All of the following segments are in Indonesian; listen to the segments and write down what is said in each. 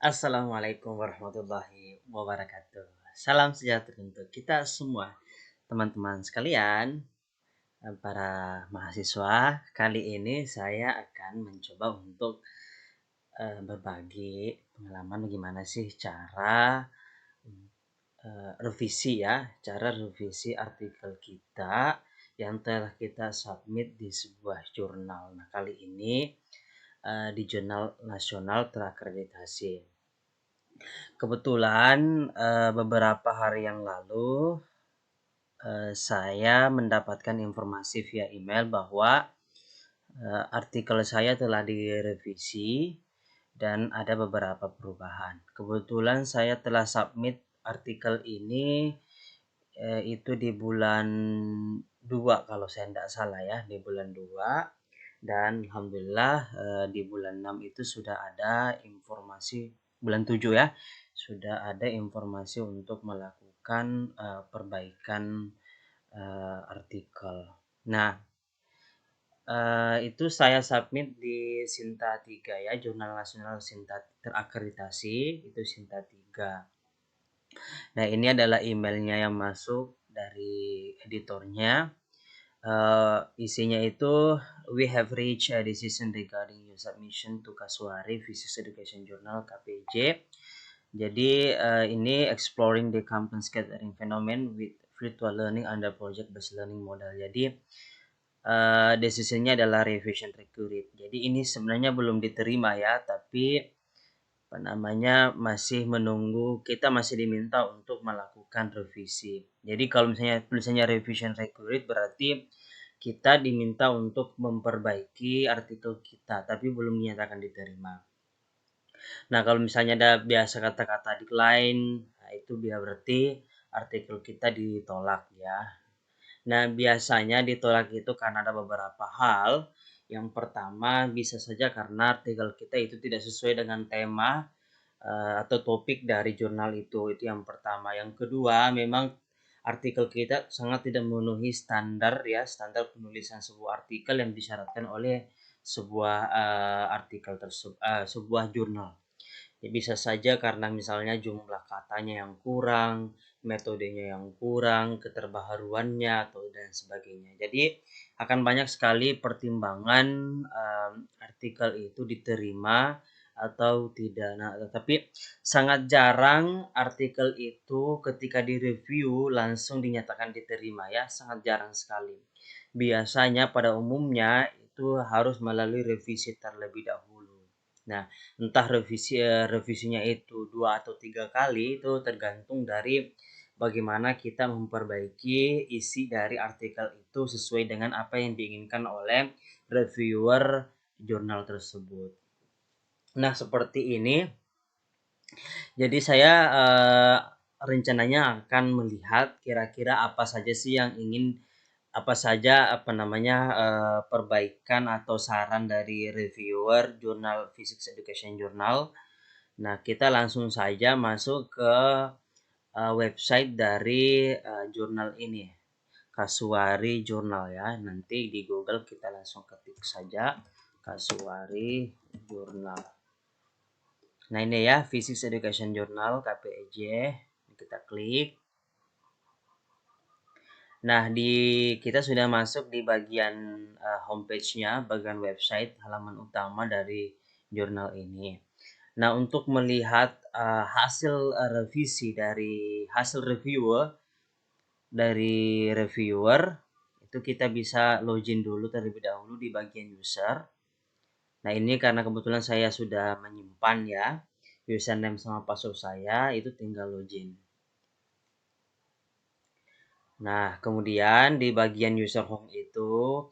Assalamualaikum warahmatullahi wabarakatuh. Salam sejahtera untuk kita semua, teman-teman sekalian, para mahasiswa. Kali ini saya akan mencoba untuk berbagi pengalaman bagaimana sih cara revisi ya, cara revisi artikel kita yang telah kita submit di sebuah jurnal. Nah, kali ini di jurnal nasional terakreditasi. Kebetulan beberapa hari yang lalu saya mendapatkan informasi via email bahwa artikel saya telah direvisi dan ada beberapa perubahan. Kebetulan saya telah submit artikel ini itu di bulan 2 kalau saya tidak salah ya, di bulan 2, dan alhamdulillah di bulan 6 itu sudah ada informasi, bulan 7 ya, sudah ada informasi untuk melakukan perbaikan artikel. Nah, itu saya submit di Sinta 3 ya, Jurnal Nasional Sinta terakreditasi, itu Sinta 3. Nah, ini adalah emailnya yang masuk dari editornya. Isinya itu, we have reached a decision regarding your submission to Kasuari Physics Education Journal KPJ. Jadi ini exploring the campus scattering phenomenon with virtual learning under project based learning model. Jadi decisionnya adalah revision recurrent. Jadi ini sebenarnya belum diterima ya, tapi masih menunggu, kita masih diminta untuk melakukan revisi. Jadi kalau misalnya tulisannya revision recurrent berarti kita diminta untuk memperbaiki artikel kita, tapi belum dinyatakan diterima. Nah, kalau misalnya ada biasa kata-kata decline, nah itu berarti artikel kita ditolak ya. Nah, biasanya ditolak itu karena ada beberapa hal. Yang pertama, bisa saja karena artikel kita itu tidak sesuai dengan tema atau topik dari jurnal itu yang pertama. Yang kedua, memang artikel kita sangat tidak memenuhi standar ya, standar penulisan sebuah artikel yang disyaratkan oleh sebuah artikel tersebut, sebuah jurnal. Ya, bisa saja karena misalnya jumlah katanya yang kurang, metodenya yang kurang, keterbaharuannya atau dan sebagainya. Jadi akan banyak sekali pertimbangan artikel itu diterima atau tidak. Nah, tetapi sangat jarang artikel itu ketika direview langsung dinyatakan diterima ya, sangat jarang sekali. Biasanya pada umumnya itu harus melalui revisi terlebih dahulu. Nah, entah revisinya itu 2 atau 3 kali, itu tergantung dari bagaimana kita memperbaiki isi dari artikel itu sesuai dengan apa yang diinginkan oleh reviewer jurnal tersebut. Nah, seperti ini. Jadi saya rencananya akan melihat kira-kira apa saja sih yang ingin, apa saja perbaikan atau saran dari reviewer jurnal Physics Education Journal. Nah, kita langsung saja masuk ke website dari jurnal ini, Kasuari Journal ya. Nanti di Google kita langsung ketik saja Kasuari Journal. Nah, ini ya, Physics Education Journal KPEJ. Kita klik. Nah, kita sudah masuk di bagian homepage-nya, bagian website, halaman utama dari jurnal ini. Nah, untuk melihat hasil revisi dari hasil reviewer itu kita bisa login dulu terlebih dahulu di bagian user. Nah, ini karena kebetulan saya sudah menyimpan ya username sama password saya, itu tinggal login. Nah, kemudian di bagian user home itu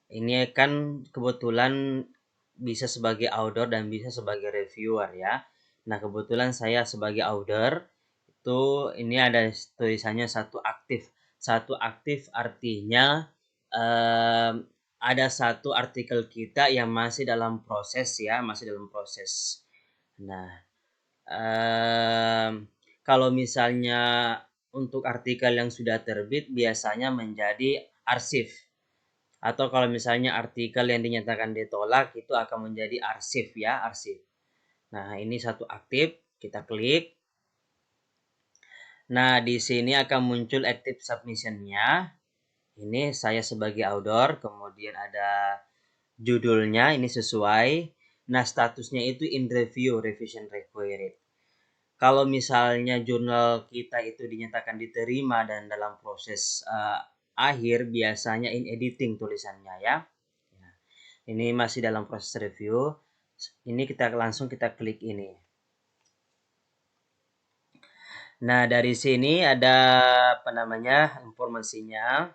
ini kan kebetulan bisa sebagai author dan bisa sebagai reviewer ya. Nah, kebetulan saya sebagai author itu ini ada tulisannya satu aktif. Satu aktif artinya ada satu artikel kita yang masih dalam proses ya, masih dalam proses. Nah, kalau misalnya untuk artikel yang sudah terbit biasanya menjadi arsip. Atau kalau misalnya artikel yang dinyatakan ditolak itu akan menjadi arsip ya, arsip. Nah, ini satu aktif, kita klik. Nah, di sini akan muncul active submission-nya. Ini saya sebagai author, kemudian ada judulnya, ini sesuai. Nah, statusnya itu in review, revision required. Kalau misalnya jurnal kita itu dinyatakan diterima dan dalam proses akhir, biasanya in editing tulisannya ya. Ini masih dalam proses review. Ini kita langsung kita klik ini. Nah, dari sini ada apa namanya informasinya.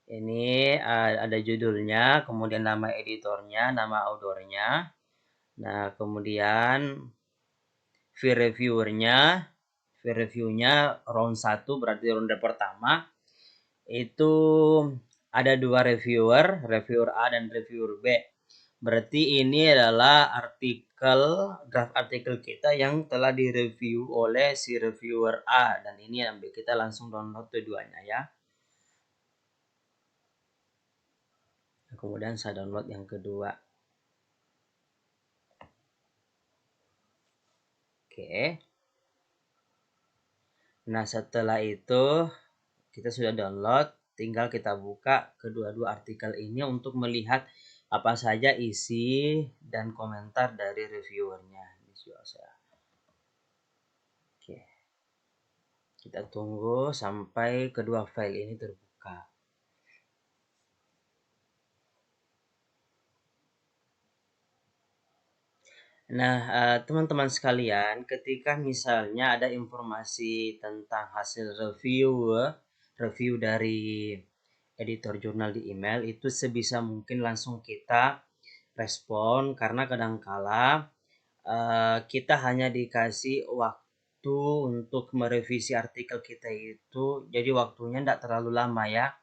Ini ada judulnya, kemudian nama editornya, nama authornya. Nah, kemudian fee reviewernya, fee reviewnya round 1 berarti ronde pertama. Itu ada 2 reviewer, reviewer A dan reviewer B. Berarti ini adalah draft artikel kita yang telah direview oleh si reviewer A, dan ini ambil kita langsung download keduanya ya. Kemudian saya download yang kedua. Oke. Nah, setelah itu kita sudah download, tinggal kita buka kedua-dua artikel ini untuk melihat apa saja isi dan komentar dari reviewernya. Oke. Kita tunggu sampai kedua file ini terbuka. Nah, teman-teman sekalian, ketika misalnya ada informasi tentang hasil review dari editor jurnal di email, itu sebisa mungkin langsung kita respon, karena kadangkala kita hanya dikasih waktu untuk merevisi artikel kita itu, jadi waktunya tidak terlalu lama ya.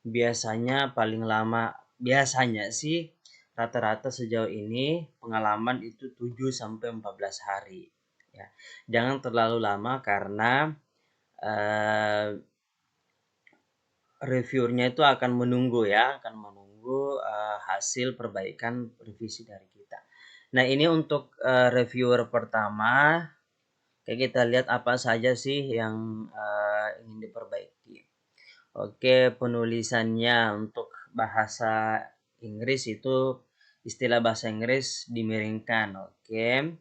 Biasanya paling lama, biasanya sih rata-rata sejauh ini pengalaman itu 7 sampai 14 hari. Ya. Jangan terlalu lama karena reviewernya itu akan menunggu ya, akan menunggu hasil perbaikan revisi dari kita. Nah, ini untuk reviewer pertama. Oke, kita lihat apa saja sih yang ingin diperbaiki. Oke, penulisannya untuk bahasa Inggris itu istilah bahasa Inggris dimiringkan. Oke.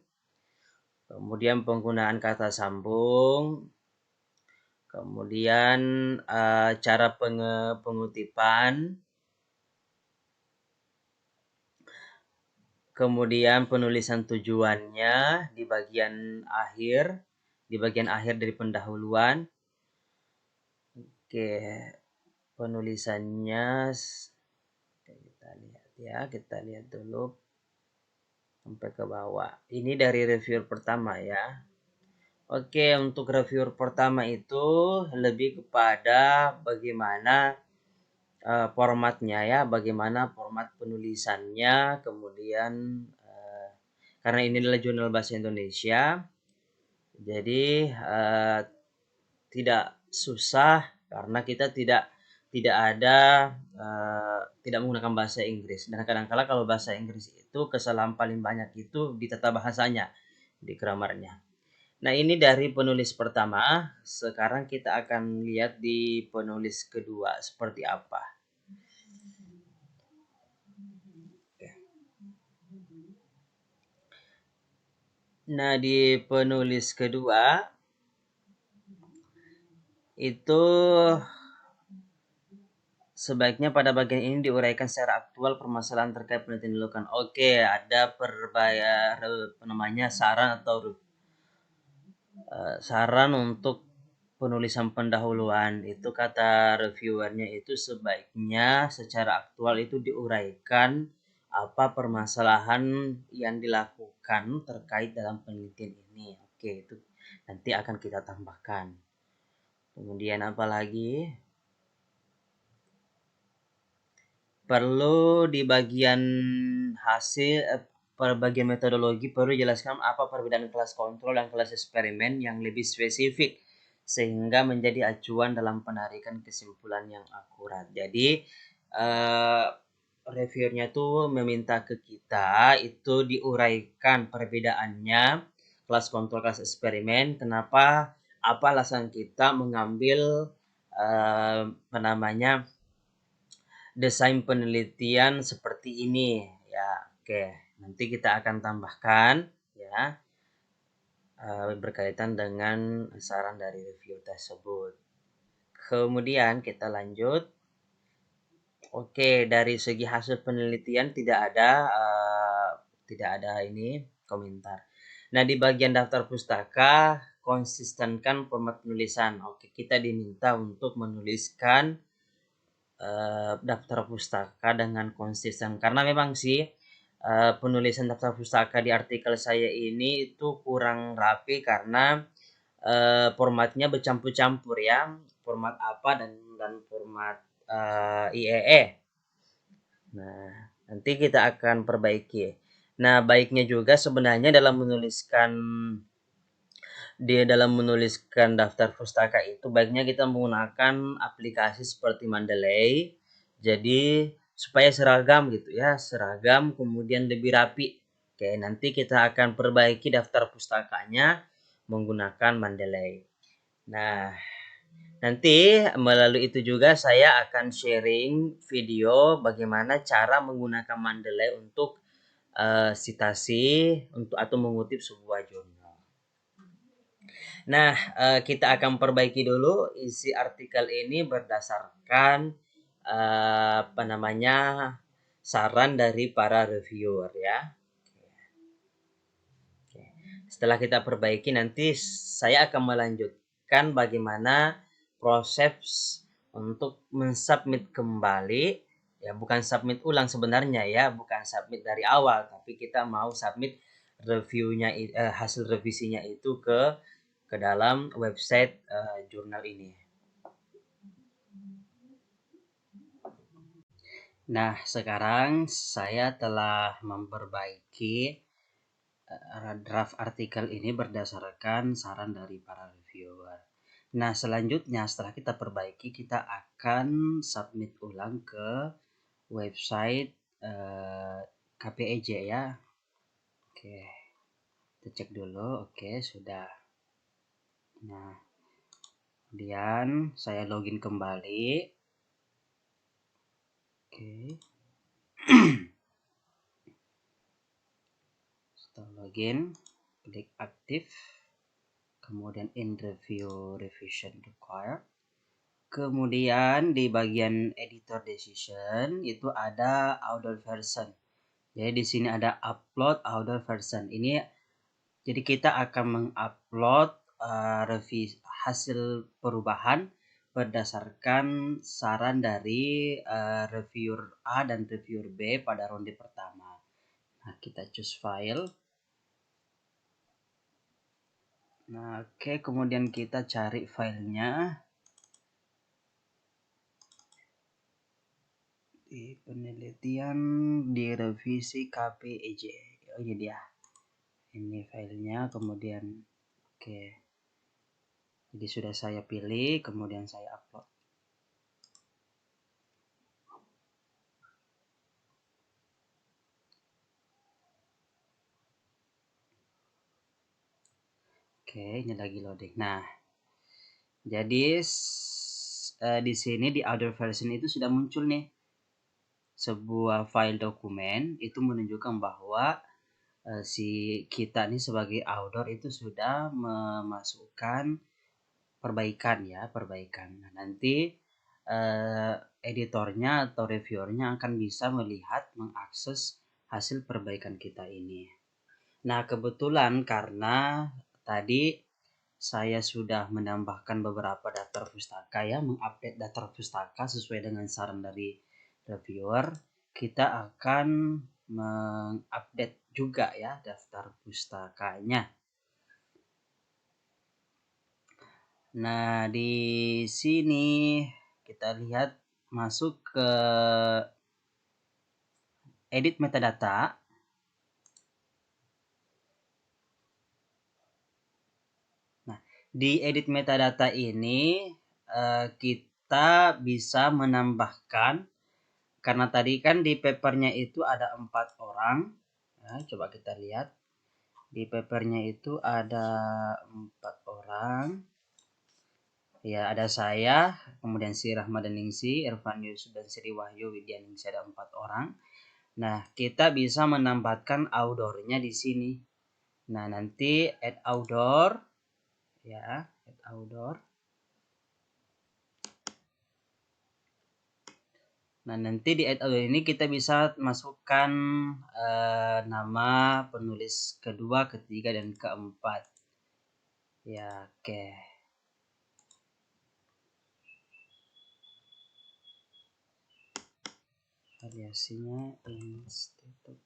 Kemudian penggunaan kata sambung. Kemudian cara pengutipan. Kemudian penulisan tujuannya di bagian akhir dari pendahuluan. Oke, penulisannya kita lihat dulu sampai ke bawah. Ini dari reviewer pertama ya. Oke, untuk reviewer pertama itu lebih kepada bagaimana formatnya ya, bagaimana format penulisannya, kemudian karena ini adalah jurnal bahasa Indonesia, jadi tidak susah karena kita tidak menggunakan bahasa Inggris. Dan kadang-kala kalau bahasa Inggris itu kesalahan paling banyak itu di tata bahasanya, di grammarnya. Nah, ini dari penulis pertama. Sekarang kita akan lihat di penulis kedua seperti apa. Nah, di penulis kedua itu sebaiknya pada bagian ini diuraikan secara aktual permasalahan terkait penelitian dilakukan. Oke, ada saran untuk penulisan pendahuluan. Itu kata reviewernya itu sebaiknya secara aktual itu diuraikan apa permasalahan yang dilakukan terkait dalam penelitian ini. Oke, itu nanti akan kita tambahkan. Kemudian apa lagi? Perlu di bagian bagian metodologi perlu jelaskan apa perbedaan kelas kontrol dan kelas eksperimen yang lebih spesifik sehingga menjadi acuan dalam penarikan kesimpulan yang akurat. Jadi reviewernya tuh meminta ke kita itu diuraikan perbedaannya kelas kontrol kelas eksperimen, kenapa, apa alasan kita mengambil apa namanya desain penelitian seperti ini ya. Oke, nanti kita akan tambahkan ya berkaitan dengan saran dari review tersebut. Kemudian kita lanjut. Oke, dari segi hasil penelitian tidak ada ini komentar. Nah, di bagian daftar pustaka konsistenkan format penulisan. Oke, kita diminta untuk menuliskan daftar pustaka dengan konsisten karena memang sih penulisan daftar pustaka di artikel saya ini itu kurang rapi karena formatnya bercampur-campur ya, format apa dan format IEE. Nah, nanti kita akan perbaiki. Nah, baiknya juga sebenarnya dalam menuliskan daftar pustaka itu baiknya kita menggunakan aplikasi seperti Mendeley. Jadi supaya seragam gitu ya, seragam kemudian lebih rapi. Oke, nanti kita akan perbaiki daftar pustakanya menggunakan Mendeley. Nah, nanti melalui itu juga saya akan sharing video bagaimana cara menggunakan Mendeley untuk sitasi untuk atau mengutip sebuah jurnal. Nah, kita akan perbaiki dulu isi artikel ini berdasarkan apa namanya saran dari para reviewer ya. Setelah kita perbaiki nanti saya akan melanjutkan bagaimana proses untuk mensubmit kembali ya, bukan submit ulang sebenarnya ya, bukan submit dari awal tapi kita mau submit reviewnya hasil revisinya itu ke dalam website jurnal ini. Nah, sekarang saya telah memperbaiki draft artikel ini berdasarkan saran dari para reviewer. Nah, selanjutnya setelah kita perbaiki, kita akan submit ulang ke website KPEJ ya. Oke, kita cek dulu. Oke, sudah. Nah, kemudian saya login kembali. Oke. Setelah login, klik aktif. Kemudian in review revision required. Kemudian di bagian editor decision itu ada order version. Jadi di sini ada upload order version. Ini jadi kita akan mengupload hasil perubahan berdasarkan saran dari reviewer A dan reviewer B pada ronde pertama. Nah, kita choose file. Nah, oke, kemudian kita cari filenya. Di penelitian di revisi KPEJ. Oh, ini dia. Ini filenya, kemudian oke. Jadi sudah saya pilih, kemudian saya upload. Oke, ini lagi loading. Nah, jadi di sini di other version itu sudah muncul nih sebuah file dokumen itu menunjukkan bahwa si kita nih sebagai author itu sudah memasukkan perbaikan ya, perbaikan. Nah, nanti editornya atau reviewernya akan bisa melihat mengakses hasil perbaikan kita ini. Nah, kebetulan karena tadi saya sudah menambahkan beberapa daftar pustaka ya, mengupdate daftar pustaka sesuai dengan saran dari reviewer. Kita akan mengupdate juga ya daftar pustakanya. Nah, di sini kita lihat masuk ke edit metadata. Nah, di edit metadata ini kita bisa menambahkan karena tadi kan di papernya itu ada 4 orang. Nah, coba kita lihat. Di papernya itu ada 4 orang. Ya, ada saya, kemudian si Rahmat dan Ningsi, Irfan Yusuf dan Sri Wahyu Widyaningsi, ada 4 orang. Nah, kita bisa menambahkan outdoor-nya di sini. Nah, nanti add outdoor, ya, add outdoor. Nah, nanti di add outdoor ini kita bisa masukkan nama penulis kedua, ketiga, dan keempat. Ya, oke. Variasinya institut.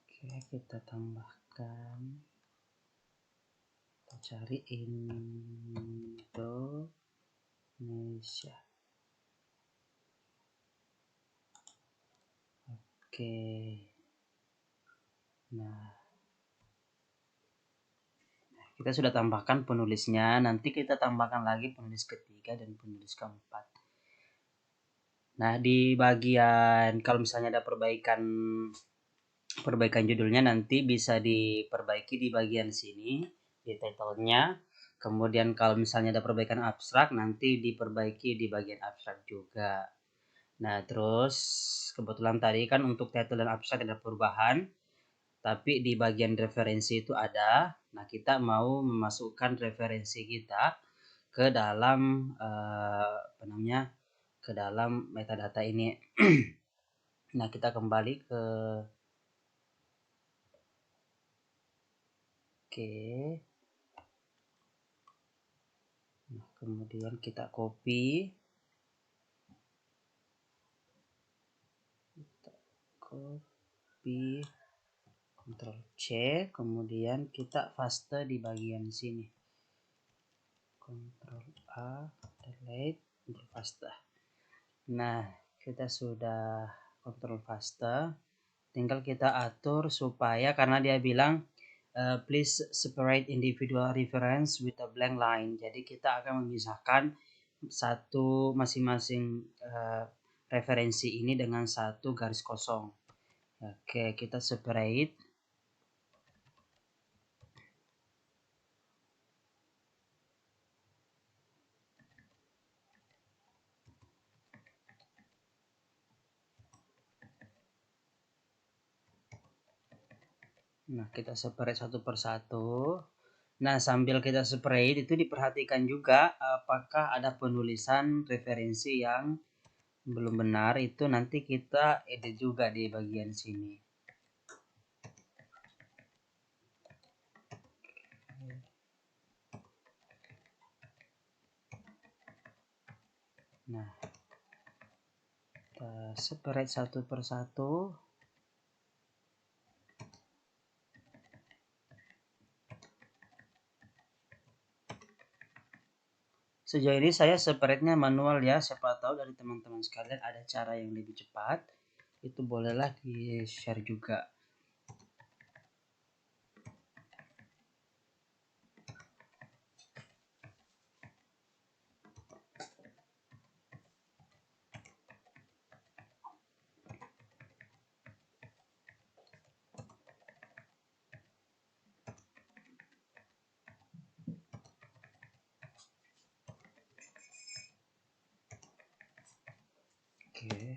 Oke, kita tambahkan. Kita cari Indonesia. Oke. Nah, kita sudah tambahkan penulisnya. Nanti kita tambahkan lagi penulis ketiga dan penulis keempat. Nah, di bagian kalau misalnya ada perbaikan judulnya, nanti bisa diperbaiki di bagian sini di title-nya. Kemudian kalau misalnya ada perbaikan abstrak, nanti diperbaiki di bagian abstrak juga. Nah, terus kebetulan tadi kan untuk title dan abstrak ada perubahan, tapi di bagian referensi itu ada. Nah, kita mau memasukkan referensi kita ke dalam ke dalam metadata ini. Nah, kita kembali ke Nah, kemudian kita copy. Ctrl C, kemudian kita paste di bagian sini. Ctrl A, delete, Ctrl paste. Nah, kita sudah Ctrl paste. Tinggal kita atur supaya, karena dia bilang please separate individual reference with a blank line. Jadi kita akan memisahkan satu masing-masing referensi ini dengan satu garis kosong. Oke, kita separate. Nah, kita separate satu persatu. Nah, sambil kita separate itu diperhatikan juga apakah ada penulisan referensi yang belum benar, itu nanti kita edit juga di bagian sini. Nah, kita separate satu persatu. Sejauh ini saya separate-nya manual ya, siapa tahu dari teman-teman sekalian ada cara yang lebih cepat, itu bolehlah di-share juga. Oke.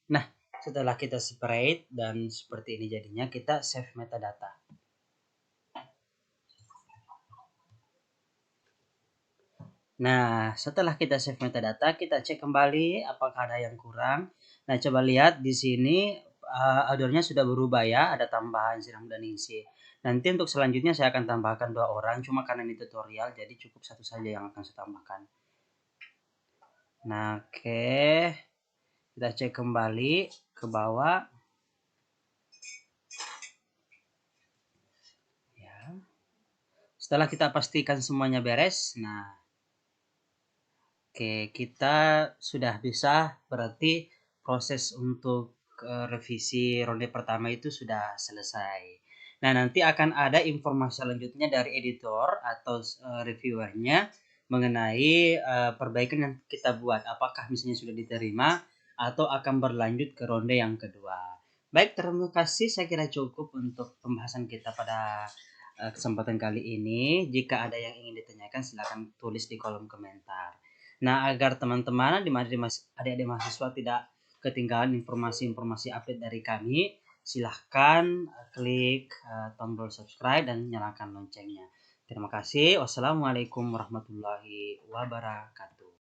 Nah, setelah kita separate dan seperti ini jadinya, kita save metadata. Nah, setelah kita save metadata, kita cek kembali apakah ada yang kurang. Nah, coba lihat di sini outdoor-nya sudah berubah ya, ada tambahan Siram dan Ningsi. Nanti untuk selanjutnya saya akan tambahkan 2 orang, cuma karena ini tutorial jadi cukup satu saja yang akan saya tambahkan. Nah, oke. Kita cek kembali ke bawah. Ya. Setelah kita pastikan semuanya beres, nah, oke, kita sudah bisa, berarti proses untuk revisi ronde pertama itu sudah selesai. Nah, nanti akan ada informasi selanjutnya dari editor atau reviewernya mengenai perbaikan yang kita buat. Apakah misalnya sudah diterima atau akan berlanjut ke ronde yang kedua. Baik, terima kasih. Saya kira cukup untuk pembahasan kita pada kesempatan kali ini. Jika ada yang ingin ditanyakan, silakan tulis di kolom komentar. Nah, agar teman-teman adik-adik mahasiswa tidak ketinggalan informasi-informasi update dari kami, silahkan klik tombol subscribe dan nyalakan loncengnya. Terima kasih. Wassalamualaikum warahmatullahi wabarakatuh.